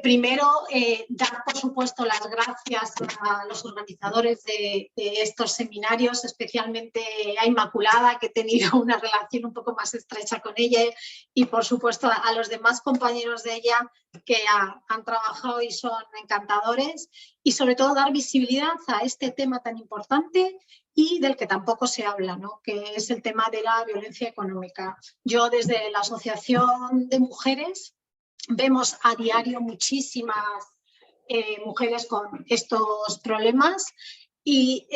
Primero, dar por supuesto las gracias a los organizadores de estos seminarios, especialmente a Inmaculada, que he tenido una relación un poco más estrecha con ella, y por supuesto a los demás compañeros de ella que han trabajado y son encantadores, y sobre todo dar visibilidad a este tema tan importante y del que tampoco se habla, ¿no? Que es el tema de la violencia económica. Yo desde la Asociación de Mujeres vemos a diario muchísimas mujeres con estos problemas y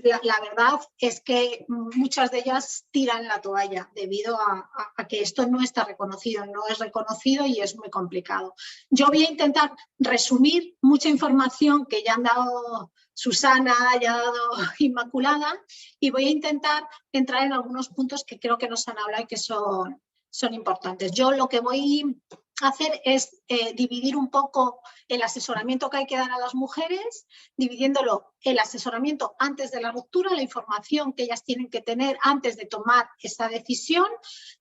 la verdad es que muchas de ellas tiran la toalla debido a que esto no está reconocido, no es reconocido y es muy complicado. Yo voy a intentar resumir mucha información que ya han dado Susana, ya ha dado Inmaculada, y voy a intentar entrar en algunos puntos que creo que nos han hablado y que son importantes. Yo lo que voy a hacer es dividir un poco el asesoramiento que hay que dar a las mujeres, dividiéndolo el asesoramiento antes de la ruptura, la información que ellas tienen que tener antes de tomar esa decisión,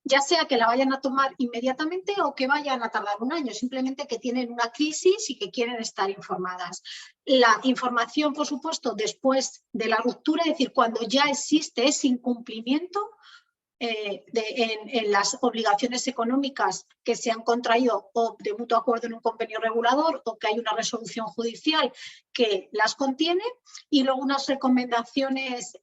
ya sea que la vayan a tomar inmediatamente o que vayan a tardar un año, simplemente que tienen una crisis y que quieren estar informadas. La información, por supuesto, después de la ruptura, es decir, cuando ya existe ese incumplimiento en las obligaciones económicas que se han contraído o de mutuo acuerdo en un convenio regulador o que hay una resolución judicial que las contiene, y luego unas recomendaciones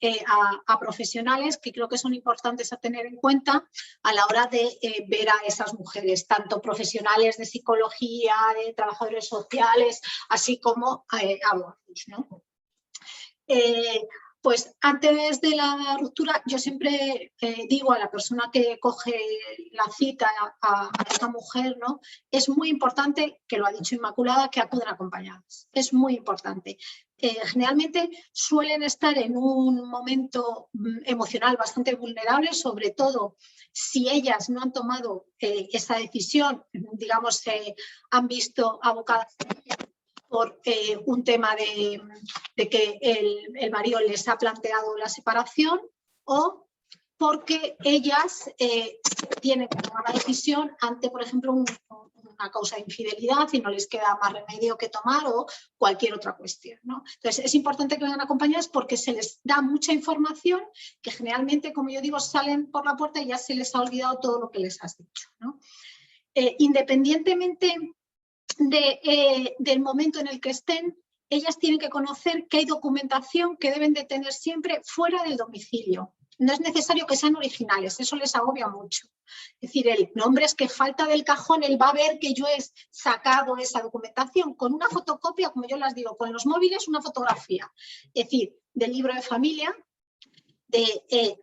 a profesionales que creo que son importantes a tener en cuenta a la hora de ver a esas mujeres, tanto profesionales de psicología, de trabajadores sociales, así como abogados, ¿no? Pues antes de la ruptura yo siempre digo a la persona que coge la cita a esta mujer, ¿no? Es muy importante, que lo ha dicho Inmaculada, que acudan acompañadas. Es muy importante. Generalmente suelen estar en un momento emocional bastante vulnerable, sobre todo si ellas no han tomado esa decisión, digamos, se han visto abocadas por un tema de que el marido les ha planteado la separación, o porque ellas tienen que tomar la decisión ante, por ejemplo, una causa de infidelidad y no les queda más remedio que tomar, o cualquier otra cuestión, ¿no? Entonces es importante que vengan acompañadas porque se les da mucha información que generalmente, como yo digo, salen por la puerta y ya se les ha olvidado todo lo que les has dicho, ¿no? Independientemente del momento en el que estén, ellas tienen que conocer que hay documentación que deben de tener siempre fuera del domicilio. No es necesario que sean originales, eso les agobia mucho. Es decir, es que falta del cajón, él va a ver que yo he sacado esa documentación con una fotocopia, como yo las digo, con los móviles una fotografía. Es decir, del libro de familia,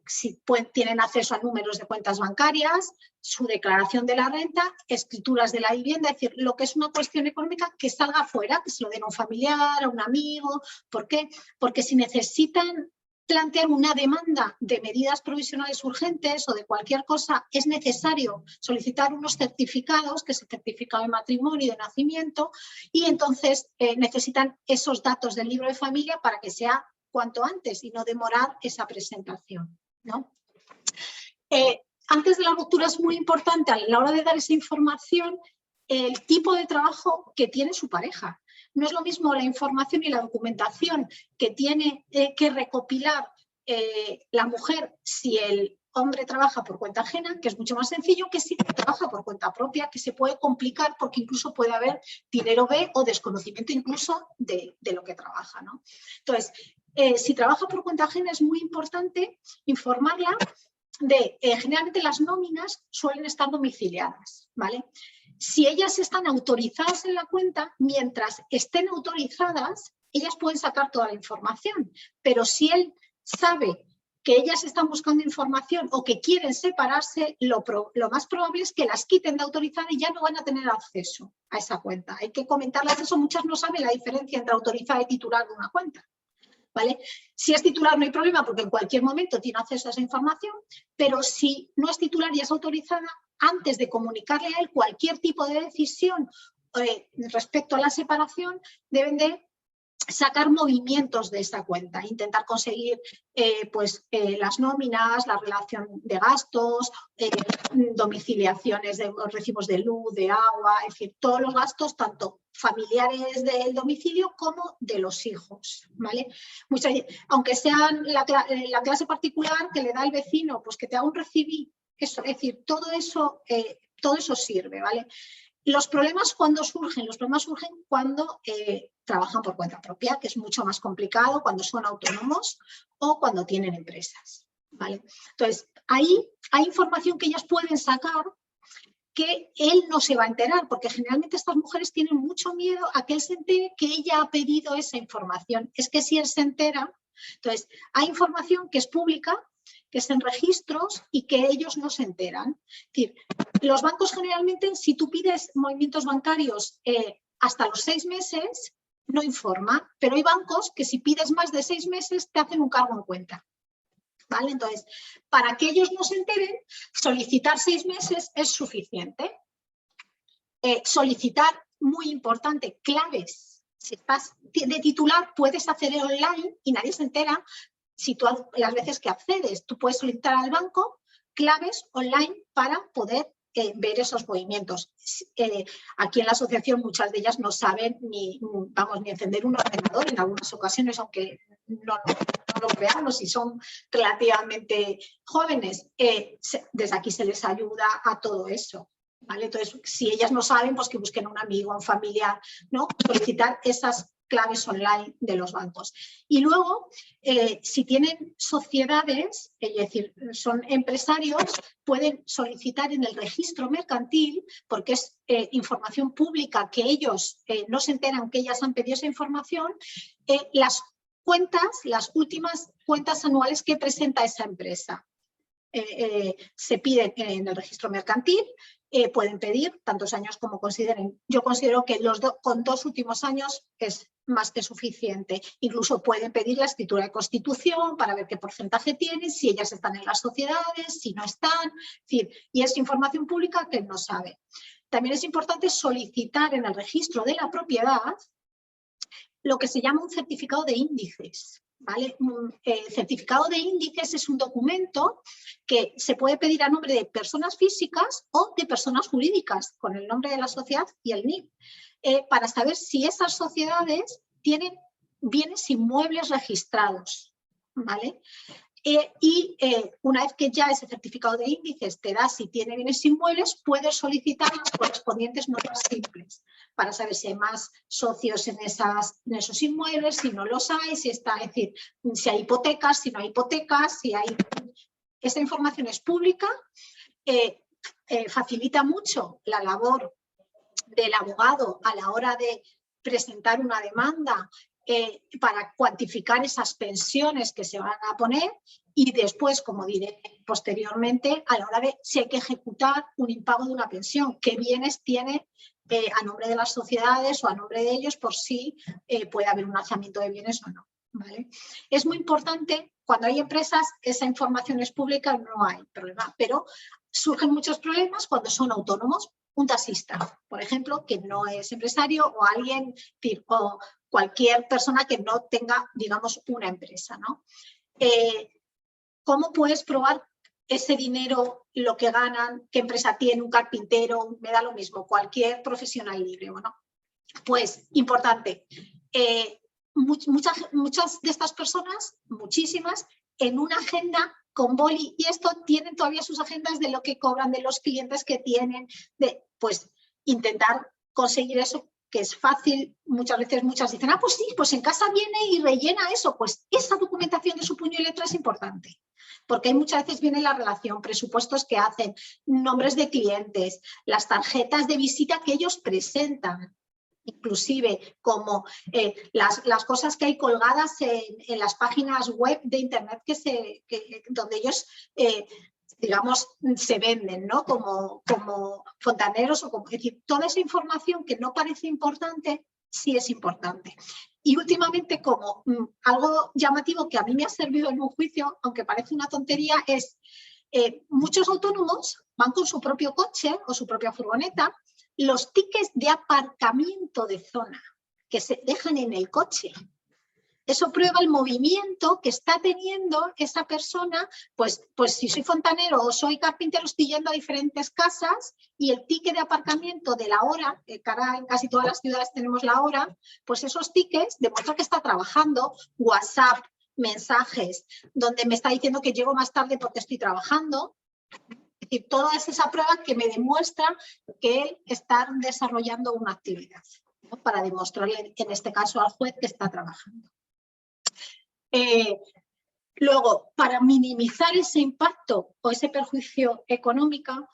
si tienen acceso a números de cuentas bancarias, su declaración de la renta, escrituras de la vivienda, es decir, lo que es una cuestión económica que salga fuera, que se lo den a un familiar, a un amigo. ¿Por qué? Porque si necesitan plantear una demanda de medidas provisionales urgentes o de cualquier cosa, es necesario solicitar unos certificados, que es el certificado de matrimonio y de nacimiento, y entonces necesitan esos datos del libro de familia para que sea cuanto antes y no demorar esa presentación, ¿no? Antes de la ruptura es muy importante, a la hora de dar esa información, el tipo de trabajo que tiene su pareja. No es lo mismo la información y la documentación que tiene que recopilar la mujer si el hombre trabaja por cuenta ajena, que es mucho más sencillo, que si trabaja por cuenta propia, que se puede complicar porque incluso puede haber dinero B o desconocimiento incluso de lo que trabaja, ¿no? Entonces, si trabaja por cuenta ajena es muy importante informarla de, generalmente las nóminas suelen estar domiciliadas, ¿vale? Si ellas están autorizadas en la cuenta, mientras estén autorizadas, ellas pueden sacar toda la información, pero si él sabe que ellas están buscando información o que quieren separarse, lo más probable es que las quiten de autorizada y ya no van a tener acceso a esa cuenta. Hay que comentarles eso, muchas no saben la diferencia entre autorizada y titular de una cuenta, ¿vale? Si es titular no hay problema porque en cualquier momento tiene acceso a esa información, pero si no es titular y es autorizada, antes de comunicarle a él cualquier tipo de decisión respecto a la separación, deben de sacar movimientos de esa cuenta, intentar conseguir las nóminas, la relación de gastos, domiciliaciones de recibos de luz, de agua, es decir, todos los gastos, tanto familiares del domicilio como de los hijos, ¿vale? Aunque sean la clase particular que le da el vecino, pues que te haga un recibí, eso, es decir, todo eso sirve, ¿vale? Los problemas cuando surgen, cuando trabajan por cuenta propia, que es mucho más complicado cuando son autónomos o cuando tienen empresas, ¿vale? Entonces, ahí hay información que ellas pueden sacar que él no se va a enterar, porque generalmente estas mujeres tienen mucho miedo a que él se entere que ella ha pedido esa información. Es que si él se entera, entonces hay información que es pública, que es en registros y que ellos no se enteran. Es decir, los bancos generalmente, si tú pides movimientos bancarios hasta los 6 meses, no informa, pero hay bancos que si pides más de 6 meses te hacen un cargo en cuenta. ¿Vale? Entonces, para que ellos no se enteren, solicitar 6 meses es suficiente. Solicitar, muy importante, claves. Si estás de titular, puedes acceder online y nadie se entera. Si tú, las veces que accedes, tú puedes solicitar al banco claves online para poder ver esos movimientos. Aquí en la asociación muchas de ellas no saben ni encender un ordenador en algunas ocasiones, aunque no lo creamos y son relativamente jóvenes. Desde aquí se les ayuda a todo eso. ¿Vale? Entonces, si ellas no saben, pues que busquen a un amigo, a un familiar, ¿no? Solicitar esas claves online de los bancos. Y luego, si tienen sociedades, es decir, son empresarios, pueden solicitar en el registro mercantil, porque es información pública que ellos no se enteran que ellas han pedido esa información, las cuentas, las últimas cuentas anuales que presenta esa empresa. Se piden en el registro mercantil, pueden pedir tantos años como consideren. Yo considero que con 2 últimos años es más que suficiente. Incluso pueden pedir la escritura de constitución para ver qué porcentaje tienen, si ellas están en las sociedades, si no están, y es información pública que no sabe. También es importante solicitar en el registro de la propiedad lo que se llama un certificado de índices. ¿Vale? El certificado de índices es un documento que se puede pedir a nombre de personas físicas o de personas jurídicas, con el nombre de la sociedad y el NIF, para saber si esas sociedades tienen bienes inmuebles registrados. ¿Vale? Una vez que ya ese certificado de índices te da si tiene bienes inmuebles, puedes solicitar las correspondientes notas simples para saber si hay más socios en esos inmuebles, si no los hay, es decir, si hay hipotecas, si no hay hipotecas, si hay... Esta información es pública, facilita mucho la labor del abogado a la hora de presentar una demanda para cuantificar esas pensiones que se van a poner y después, como diré posteriormente, a la hora de si hay que ejecutar un impago de una pensión, qué bienes tiene a nombre de las sociedades o a nombre de ellos por si puede haber un alzamiento de bienes o no. ¿Vale? Es muy importante, cuando hay empresas, esa información es pública, no hay problema, pero surgen muchos problemas cuando son autónomos. Un taxista, por ejemplo, que no es empresario, o alguien, o cualquier persona que no tenga, digamos, una empresa, ¿no? ¿Cómo puedes probar ese dinero, lo que ganan, qué empresa tiene, un carpintero, me da lo mismo, cualquier profesional libre? Bueno, pues importante, muchas de estas personas, muchísimas, en una agenda con boli, y esto tienen todavía sus agendas de lo que cobran, de los clientes que tienen, pues intentar conseguir eso, que es fácil. Muchas veces muchas dicen, pues sí, pues en casa viene y rellena eso. Pues esa documentación de su puño y letra es importante, porque hay muchas veces viene la relación, presupuestos que hacen, nombres de clientes, las tarjetas de visita que ellos presentan, inclusive como las cosas que hay colgadas en las páginas web de internet donde ellos, digamos, se venden, ¿no? Como fontaneros, es decir, toda esa información que no parece importante, sí es importante. Y últimamente, como algo llamativo que a mí me ha servido en un juicio, aunque parece una tontería, es muchos autónomos van con su propio coche o su propia furgoneta. Los tickets de aparcamiento de zona que se dejan en el coche Eso prueba el movimiento que está teniendo esa persona, pues si soy fontanero o soy carpintero, estoy yendo a diferentes casas y el ticket de aparcamiento de la hora, que en casi todas las ciudades tenemos la hora, pues esos tickets demuestran que está trabajando. WhatsApp, mensajes, donde me está diciendo que llego más tarde porque estoy trabajando. Es decir, toda esa prueba que me demuestra que él está desarrollando una actividad, ¿no? Para demostrarle, en este caso al juez, que está trabajando. Luego, para minimizar ese impacto o ese perjuicio económico,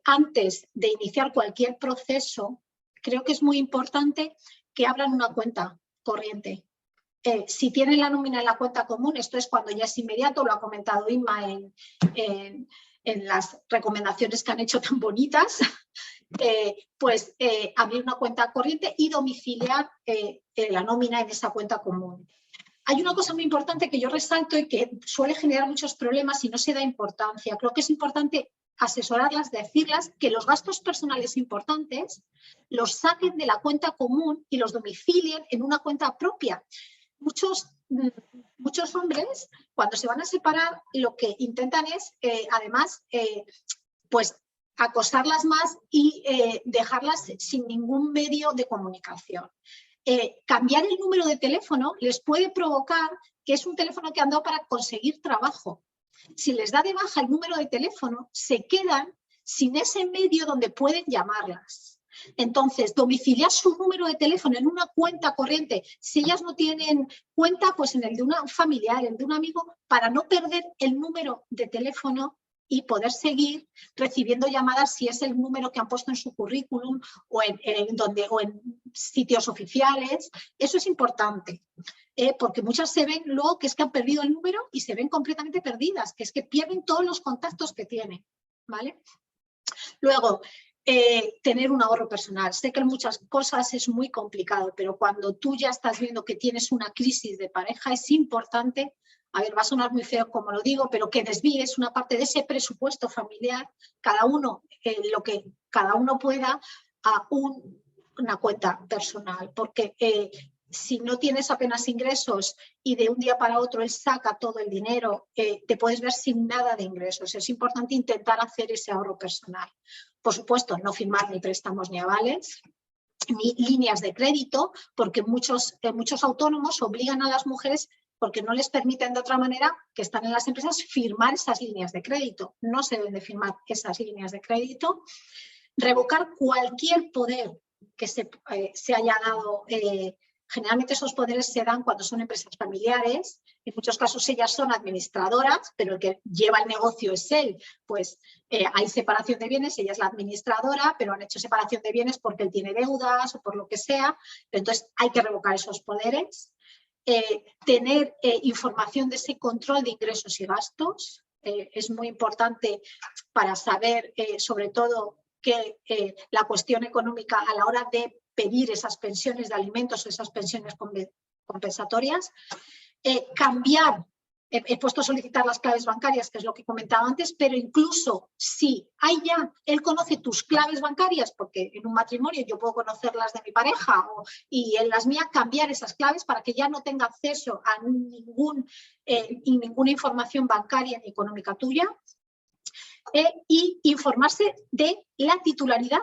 antes de iniciar cualquier proceso, creo que es muy importante que abran una cuenta corriente. Si tienen la nómina en la cuenta común, esto es cuando ya es inmediato, lo ha comentado Inma en las recomendaciones que han hecho tan bonitas, pues abrir una cuenta corriente y domiciliar la nómina en esa cuenta común. Hay una cosa muy importante que yo resalto y que suele generar muchos problemas y no se da importancia. Creo que es importante asesorarlas, decirlas que los gastos personales importantes los saquen de la cuenta común y los domicilien en una cuenta propia. Muchos hombres, cuando se van a separar, lo que intentan es, además, pues acosarlas más y dejarlas sin ningún medio de comunicación. Cambiar el número de teléfono les puede provocar que es un teléfono que han dado para conseguir trabajo. Si les da de baja el número de teléfono, se quedan sin ese medio donde pueden llamarlas. Entonces, domiciliar su número de teléfono en una cuenta corriente. Si ellas no tienen cuenta, pues en el de un familiar, en el de un amigo, para no perder el número de teléfono y poder seguir recibiendo llamadas si es el número que han puesto en su currículum o en sitios oficiales. Eso es importante, porque muchas se ven luego que es que han perdido el número y se ven completamente perdidas, que es que pierden todos los contactos que tienen, ¿vale? Luego, tener un ahorro personal. Sé que en muchas cosas es muy complicado, pero cuando tú ya estás viendo que tienes una crisis de pareja, es importante, a ver, va a sonar muy feo como lo digo, pero que desvíes una parte de ese presupuesto familiar, cada uno, lo que cada uno pueda, a una cuenta personal, porque si no tienes apenas ingresos y de un día para otro él saca todo el dinero, te puedes ver sin nada de ingresos. Es importante intentar hacer ese ahorro personal. Por supuesto, no firmar ni préstamos ni avales, ni líneas de crédito, porque muchos autónomos obligan a las mujeres, porque no les permiten de otra manera, que están en las empresas, firmar esas líneas de crédito. No se deben de firmar esas líneas de crédito. Revocar cualquier poder que se haya dado. Generalmente esos poderes se dan cuando son empresas familiares, en muchos casos ellas son administradoras, pero el que lleva el negocio es él, pues hay separación de bienes, ella es la administradora, pero han hecho separación de bienes porque él tiene deudas o por lo que sea, pero entonces hay que revocar esos poderes. Tener información de ese control de ingresos y gastos, es muy importante para saber sobre todo que la cuestión económica a la hora de pedir esas pensiones de alimentos o esas pensiones compensatorias. Cambiar, he puesto a solicitar las claves bancarias, que es lo que comentaba antes, pero incluso si él conoce tus claves bancarias, porque en un matrimonio yo puedo conocer las de mi pareja y en las mías, cambiar esas claves para que ya no tenga acceso a ninguna información bancaria ni económica tuya. Y informarse de la titularidad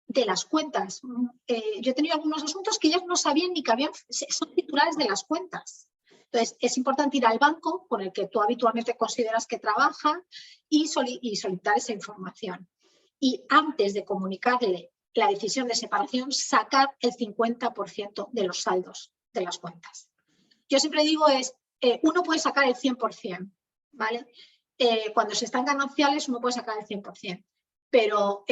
de las cuentas. Yo he tenido algunos asuntos que ellas no sabían ni que son titulares de las cuentas. Entonces, es importante ir al banco con el que tú habitualmente consideras que trabaja y solicitar esa información. Y antes de comunicarle la decisión de separación, sacar el 50% de los saldos de las cuentas. Yo siempre digo uno puede sacar el 100%, ¿vale? Cuando se están gananciales uno puede sacar el 100%, pero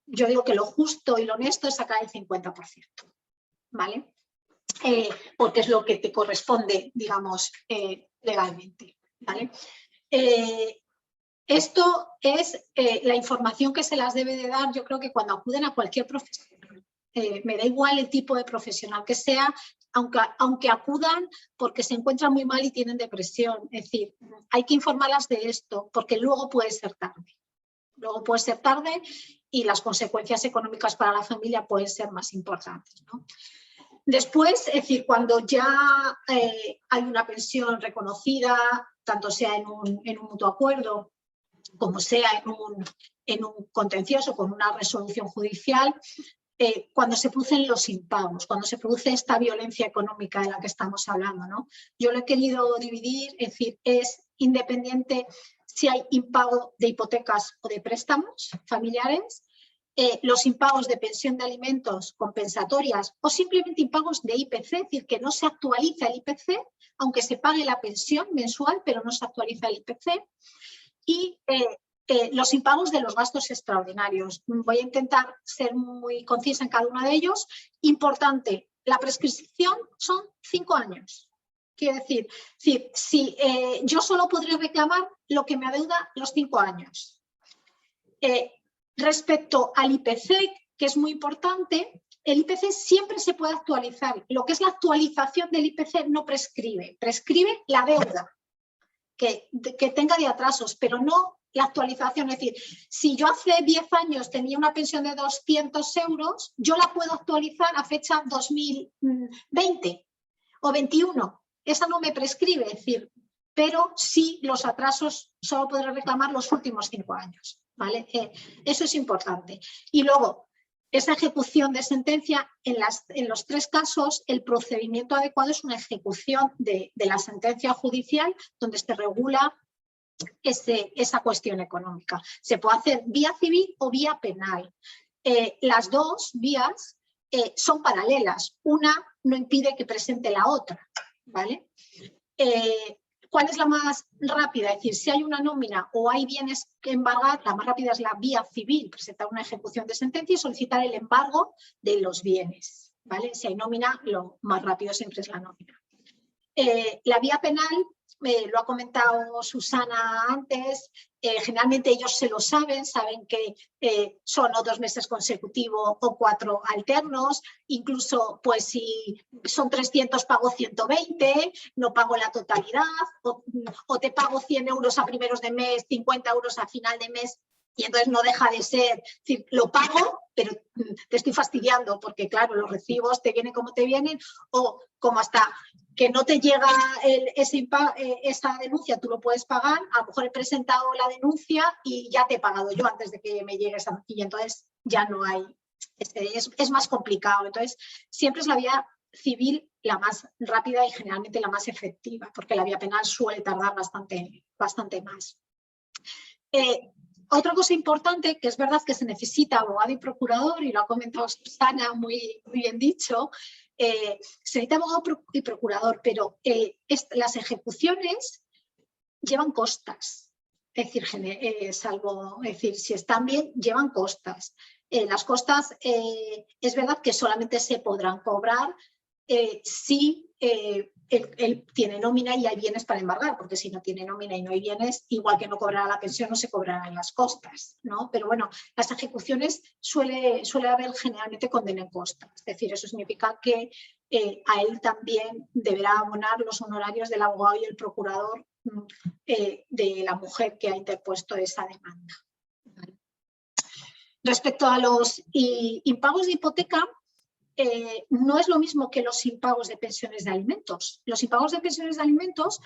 yo digo que lo justo y lo honesto es sacar el 50%, ¿vale? Porque es lo que te corresponde, digamos, legalmente, ¿vale? Esto es la información que se las debe de dar, yo creo que cuando acuden a cualquier profesional. Me da igual el tipo de profesional que sea, aunque acudan porque se encuentran muy mal y tienen depresión. Es decir, hay que informarlas de esto porque luego puede ser tarde. Luego puede ser tarde y las consecuencias económicas para la familia pueden ser más importantes, ¿no? Después, es decir, cuando ya hay una pensión reconocida, tanto sea en un mutuo acuerdo como sea en un contencioso con una resolución judicial, cuando se producen los impagos, cuando se produce esta violencia económica de la que estamos hablando, ¿no? Yo lo he querido dividir, es decir, es independiente si hay impago de hipotecas o de préstamos familiares, los impagos de pensión de alimentos compensatorias o simplemente impagos de IPC, es decir, que no se actualiza el IPC, aunque se pague la pensión mensual, pero no se actualiza el IPC, y los impagos de los gastos extraordinarios. Voy a intentar ser muy concisa en cada uno de ellos. Importante, la prescripción son 5 años. Quiere decir si yo solo podré reclamar lo que me adeuda los 5 años. Respecto al IPC, que es muy importante, el IPC siempre se puede actualizar. Lo que es la actualización del IPC no prescribe, prescribe la deuda que tenga de atrasos, pero no la actualización. Es decir, si yo hace 10 años tenía una pensión de 200 euros, yo la puedo actualizar a fecha 2020 o 21. Esa no me prescribe, es decir, pero sí los atrasos solo podré reclamar los últimos 5 años. ¿Vale? Eso es importante. Y luego, esa ejecución de sentencia, en los 3 casos, el procedimiento adecuado es una ejecución de la sentencia judicial donde se regula esa cuestión económica. Se puede hacer vía civil o vía penal. Las dos vías son paralelas. Una no impide que presente la otra. ¿Vale? ¿Cuál es la más rápida? Es decir, si hay una nómina o hay bienes que embargar, la más rápida es la vía civil, presentar una ejecución de sentencia y solicitar el embargo de los bienes. ¿Vale? Si hay nómina, lo más rápido siempre es la nómina. La vía penal, lo ha comentado Susana antes, generalmente ellos se lo saben que son o 2 meses consecutivos o 4 alternos, incluso pues si son 300 pago 120, no pago la totalidad, o te pago 100 euros a primeros de mes, 50 euros a final de mes, y entonces no deja de ser, es decir, lo pago, pero te estoy fastidiando porque, claro, los recibos te vienen como te vienen, o como hasta que no te llega esa denuncia, tú lo puedes pagar, a lo mejor he presentado la denuncia y ya te he pagado yo antes de que me llegue esa, y entonces ya no hay, es más complicado. Entonces, siempre es la vía civil la más rápida y generalmente la más efectiva, porque la vía penal suele tardar bastante más. Otra cosa importante, que es verdad que se necesita abogado y procurador, y lo ha comentado Susana, muy bien dicho, se necesita abogado y procurador, pero las ejecuciones llevan costas. Es decir, si están bien, llevan costas. Las costas es verdad que solamente se podrán cobrar si él tiene nómina y hay bienes para embargar, porque si no tiene nómina y no hay bienes, igual que no cobrará la pensión, no se cobrarán las costas, ¿no? Pero bueno, las ejecuciones suele haber generalmente condena en costas. Es decir, eso significa que a él también deberá abonar los honorarios del abogado y el procurador de la mujer que ha interpuesto esa demanda. ¿Vale? Respecto a los impagos de hipoteca, no es lo mismo que los impagos de pensiones de alimentos. Los impagos de pensiones de alimentos,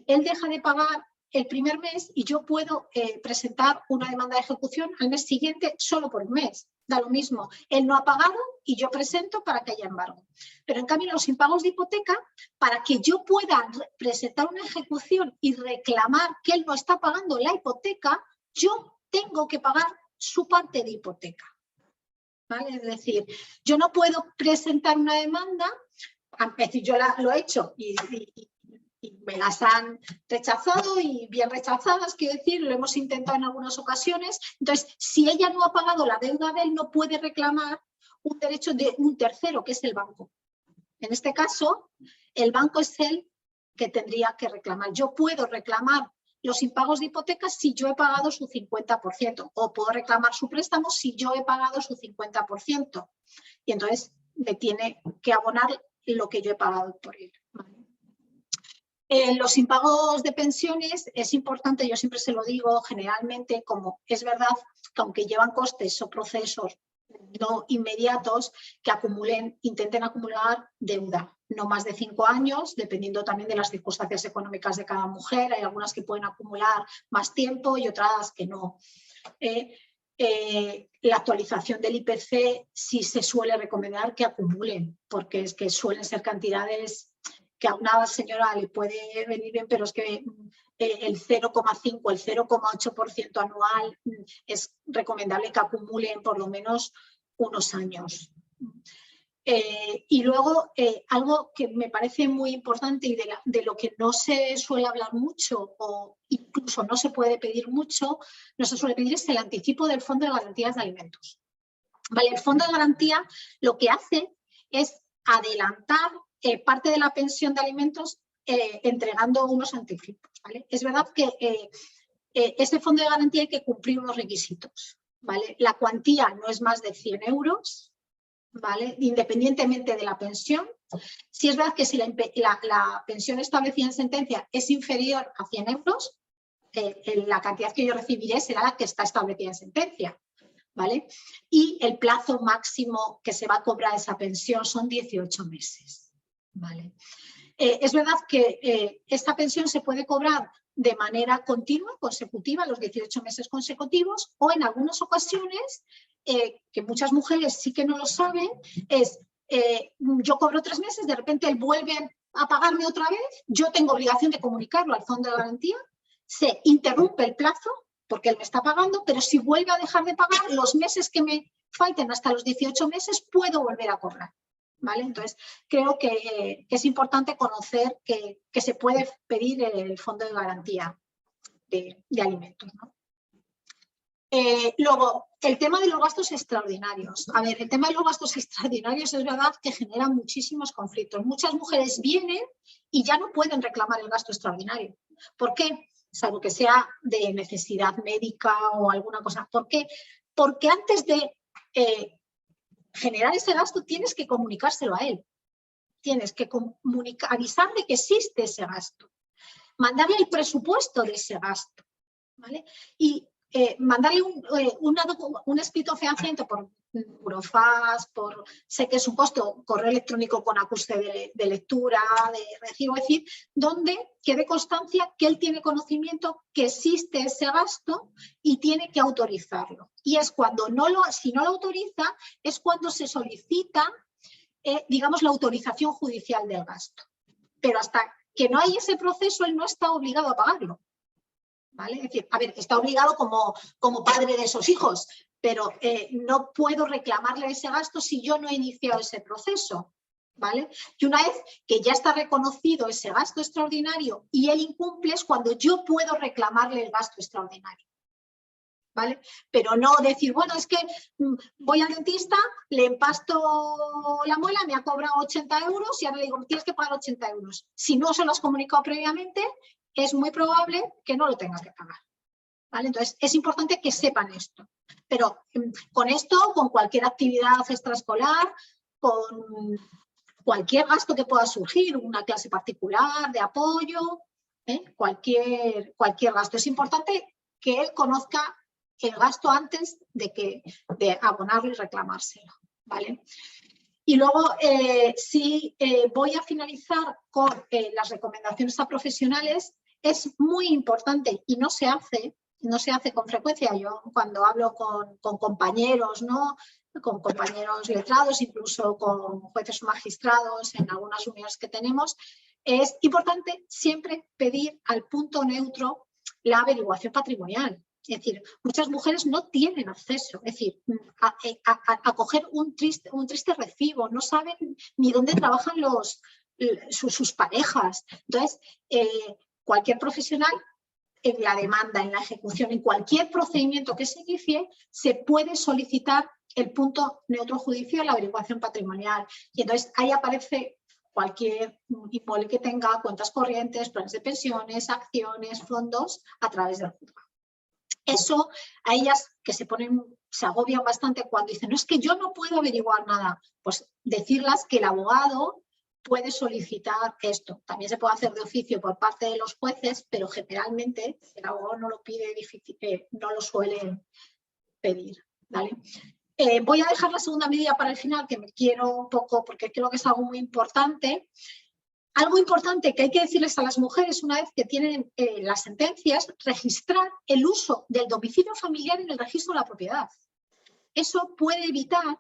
él deja de pagar el primer mes y yo puedo presentar una demanda de ejecución al mes siguiente solo por un mes. Da lo mismo, él no ha pagado y yo presento para que haya embargo. Pero en cambio los impagos de hipoteca, para que yo pueda presentar una ejecución y reclamar que él no está pagando la hipoteca, yo tengo que pagar su parte de hipoteca. ¿Vale? Es decir, yo no puedo presentar una demanda, es decir, yo lo he hecho y me las han rechazado y bien rechazadas, quiero decir, lo hemos intentado en algunas ocasiones. Entonces, si ella no ha pagado la deuda de él, no puede reclamar un derecho de un tercero, que es el banco. En este caso, el banco es el que tendría que reclamar. Yo puedo reclamar los impagos de hipotecas si yo he pagado su 50%, o puedo reclamar su préstamo si yo he pagado su 50%. Y entonces me tiene que abonar lo que yo he pagado por él. Los impagos de pensiones es importante, yo siempre se lo digo, generalmente, como es verdad que aunque llevan costes o procesos no inmediatos, que intenten acumular deuda, no más de 5 años, dependiendo también de las circunstancias económicas de cada mujer. Hay algunas que pueden acumular más tiempo y otras que no. La actualización del IPC sí se suele recomendar que acumulen, porque es que suelen ser cantidades que a una señora le puede venir bien, pero es que el 0,5, el 0,8% anual es recomendable que acumulen por lo menos unos años. Y luego, algo que me parece muy importante y de lo que no se suele hablar mucho o incluso no se puede pedir mucho, no se suele pedir es el anticipo del Fondo de Garantías de Alimentos. ¿Vale? El Fondo de Garantía lo que hace es adelantar parte de la pensión de alimentos entregando unos anticipos. ¿Vale? Es verdad que este Fondo de Garantía hay que cumplir unos requisitos. ¿Vale? La cuantía no es más de 100 euros. ¿Vale? Independientemente de la pensión. Si es verdad que si la pensión establecida en sentencia es inferior a 100 euros, la cantidad que yo recibiré será la que está establecida en sentencia. ¿Vale? Y el plazo máximo que se va a cobrar esa pensión son 18 meses. ¿Vale? Es verdad que esta pensión se puede cobrar de manera continua, consecutiva, los 18 meses consecutivos, o en algunas ocasiones, que muchas mujeres sí que no lo saben, es yo cobro 3 meses, de repente él vuelve a pagarme otra vez, yo tengo obligación de comunicarlo al Fondo de Garantía, se interrumpe el plazo porque él me está pagando, pero si vuelve a dejar de pagar, los meses que me falten hasta los 18 meses puedo volver a cobrar. ¿Vale? Entonces, creo que es importante conocer que se puede pedir el Fondo de Garantía de alimentos, ¿no? Luego, el tema de los gastos extraordinarios. A ver, el tema de los gastos extraordinarios es verdad que genera muchísimos conflictos. Muchas mujeres vienen y ya no pueden reclamar el gasto extraordinario. ¿Por qué? Salvo que sea de necesidad médica o alguna cosa. ¿Por qué? Porque antes de generar ese gasto tienes que comunicárselo a él. Tienes que avisarle que existe ese gasto. Mandarle el presupuesto de ese gasto. ¿Vale? Y mandarle un escrito fehaciente por Burofax, sé que es un costo, correo electrónico con acuse de lectura, de recibo, es decir, donde quede constancia que él tiene conocimiento que existe ese gasto y tiene que autorizarlo. Y es cuando si no lo autoriza, es cuando se solicita, digamos, la autorización judicial del gasto. Pero hasta que no hay ese proceso, él no está obligado a pagarlo. ¿Vale? Es decir, a ver, está obligado como padre de esos hijos, pero no puedo reclamarle ese gasto si yo no he iniciado ese proceso. ¿Vale? Y una vez que ya está reconocido ese gasto extraordinario y él incumple, es cuando yo puedo reclamarle el gasto extraordinario. ¿Vale? Pero no decir, bueno, es que voy al dentista, le empasto la muela, me ha cobrado 80 euros y ahora le digo, tienes que pagar 80 euros. Si no se lo has comunicado previamente, es muy probable que no lo tengas que pagar. ¿Vale? Entonces, es importante que sepan esto. Pero con esto, con cualquier actividad extraescolar, con cualquier gasto que pueda surgir, una clase particular de apoyo, cualquier gasto. Es importante que él conozca el gasto antes de abonarlo y reclamárselo. ¿Vale? Y luego, voy a finalizar con las recomendaciones a profesionales. Es muy importante y no se hace con frecuencia. Yo cuando hablo con compañeros, ¿no? Con compañeros letrados, incluso con jueces o magistrados en algunas unidades que tenemos, es importante siempre pedir al punto neutro la averiguación patrimonial. Es decir, muchas mujeres no tienen acceso, es decir, a coger un triste recibo, no saben ni dónde trabajan sus parejas. Entonces, cualquier profesional en la demanda, en la ejecución, en cualquier procedimiento que se inicie, se puede solicitar el punto neutro judicial, la averiguación patrimonial. Y entonces ahí aparece cualquier inmueble que tenga cuentas corrientes, planes de pensiones, acciones, fondos, a través del juzgado. Eso a ellas que se agobian bastante cuando dicen, no, es que yo no puedo averiguar nada. Pues decirlas que el abogado puede solicitar esto. También se puede hacer de oficio por parte de los jueces, pero generalmente el abogado no lo pide, no lo suele pedir. ¿Vale? Voy a dejar la segunda medida para el final, que me quiero un poco, porque creo que es algo muy importante. Algo importante que hay que decirles a las mujeres una vez que tienen las sentencias, registrar el uso del domicilio familiar en el registro de la propiedad. Eso puede evitar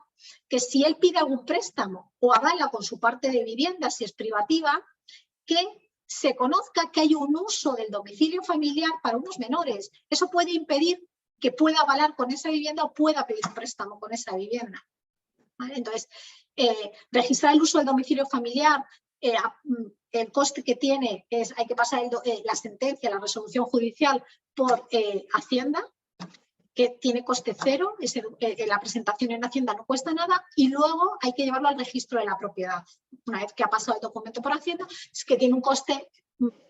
que si él pide algún préstamo o avala con su parte de vivienda, si es privativa, que se conozca que hay un uso del domicilio familiar para unos menores. Eso puede impedir que pueda avalar con esa vivienda o pueda pedir un préstamo con esa vivienda. ¿Vale? Entonces, registrar el uso del domicilio familiar, el coste que tiene es, hay que pasar la sentencia, la resolución judicial por Hacienda, que tiene coste cero, la presentación en Hacienda no cuesta nada, y luego hay que llevarlo al registro de la propiedad. Una vez que ha pasado el documento por Hacienda, es que tiene un coste,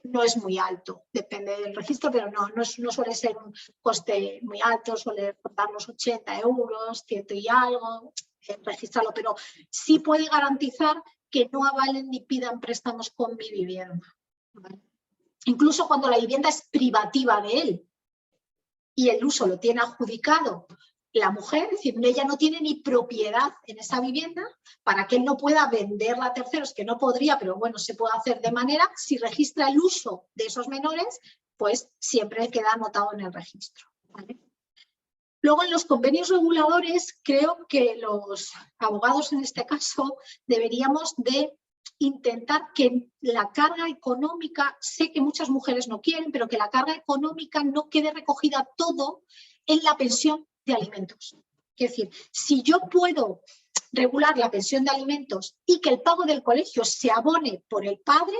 no es muy alto, depende del registro, pero no suele ser un coste muy alto, suele costar los 80 euros, 100 y algo, registrarlo, pero sí puede garantizar que no avalen ni pidan préstamos con mi vivienda. ¿Vale? Incluso cuando la vivienda es privativa de él y el uso lo tiene adjudicado la mujer, es decir, ella no tiene ni propiedad en esa vivienda, para que él no pueda venderla a terceros, que no podría, pero bueno, se puede hacer de manera, si registra el uso de esos menores, pues siempre queda anotado en el registro. ¿Vale? Luego, en los convenios reguladores, creo que los abogados en este caso deberíamos de intentar que la carga económica, sé que muchas mujeres no quieren, pero que la carga económica no quede recogida todo en la pensión de alimentos. Es decir, si yo puedo regular la pensión de alimentos y que el pago del colegio se abone por el padre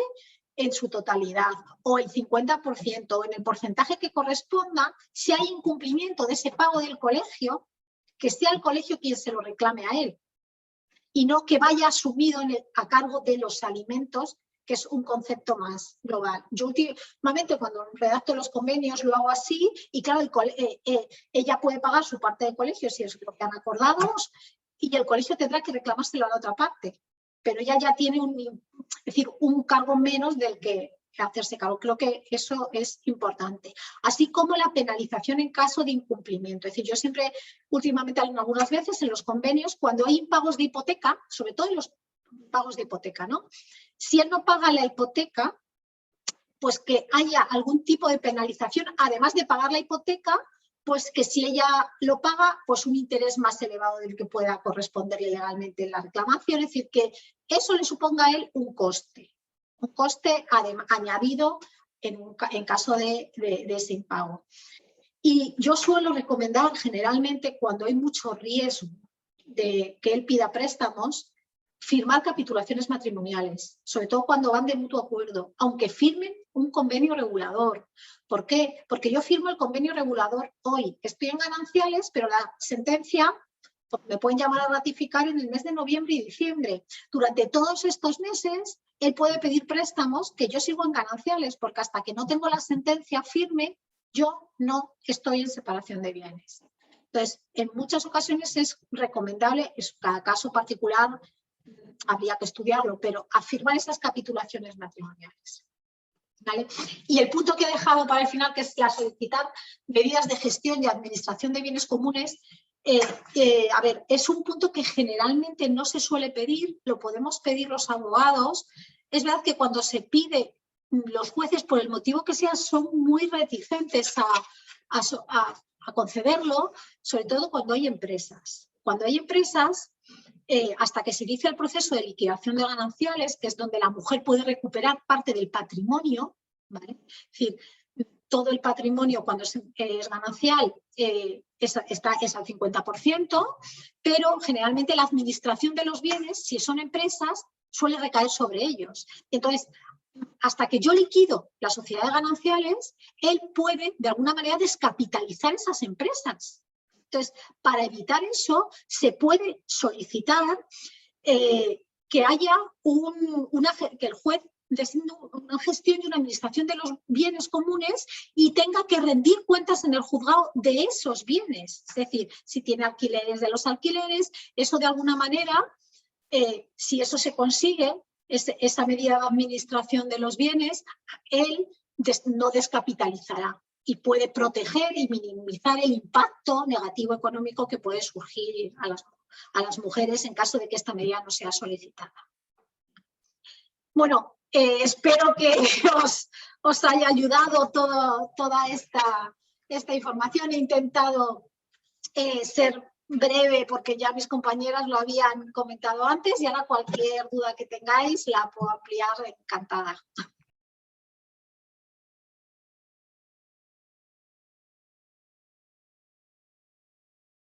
en su totalidad o el 50% o en el porcentaje que corresponda, si hay incumplimiento de ese pago del colegio, que sea el colegio quien se lo reclame a él y no que vaya asumido a cargo de los alimentos, que es un concepto más global. Yo últimamente cuando redacto los convenios lo hago así y claro, ella puede pagar su parte de colegio si es lo que han acordado y el colegio tendrá que reclamárselo a la otra parte, pero ella ya tiene un cargo menos del que hacerse cargo. Creo que eso es importante. Así como la penalización en caso de incumplimiento. Es decir, yo siempre, últimamente algunas veces en los convenios, cuando hay impagos de hipoteca, sobre todo en los pagos de hipoteca, ¿no? Si él no paga la hipoteca, pues que haya algún tipo de penalización, además de pagar la hipoteca, pues que si ella lo paga, pues un interés más elevado del que pueda corresponderle legalmente en la reclamación. Es decir, que eso le suponga a él un coste añadido en caso de ese impago. Y yo suelo recomendar generalmente cuando hay mucho riesgo de que él pida préstamos, firmar capitulaciones matrimoniales, sobre todo cuando van de mutuo acuerdo, aunque firmen un convenio regulador. ¿Por qué? Porque yo firmo el convenio regulador hoy, estoy en gananciales, pero la sentencia me pueden llamar a ratificar en el mes de noviembre y diciembre. Durante todos estos meses, él puede pedir préstamos que yo sigo en gananciales, porque hasta que no tengo la sentencia firme, yo no estoy en separación de bienes. Entonces, en muchas ocasiones es recomendable, cada caso particular habría que estudiarlo, pero afirmar esas capitulaciones matrimoniales. ¿Vale? Y el punto que he dejado para el final, que es la solicitar medidas de gestión y administración de bienes comunes, a ver, es un punto que generalmente no se suele pedir, lo podemos pedir los abogados. Es verdad que cuando se pide, los jueces, por el motivo que sea, son muy reticentes a concederlo, sobre todo cuando hay empresas. Cuando hay empresas, hasta que se inicia el proceso de liquidación de gananciales, que es donde la mujer puede recuperar parte del patrimonio, ¿vale? Es decir, todo el patrimonio cuando es ganancial es al 50%, pero generalmente la administración de los bienes, si son empresas, suele recaer sobre ellos. Entonces, hasta que yo liquido la sociedad de gananciales, él puede de alguna manera descapitalizar esas empresas. Entonces, para evitar eso, se puede solicitar que haya que el juez designe una gestión y una administración de los bienes comunes y tenga que rendir cuentas en el juzgado de esos bienes. Es decir, si tiene alquileres, de los alquileres, eso de alguna manera, si eso se consigue, esa medida de administración de los bienes, él no descapitalizará. y puede proteger y minimizar el impacto negativo económico que puede surgir a las mujeres en caso de que esta medida no sea solicitada. Bueno, espero que os haya ayudado toda esta información. He intentado ser breve porque ya mis compañeras lo habían comentado antes y ahora cualquier duda que tengáis la puedo ampliar encantada.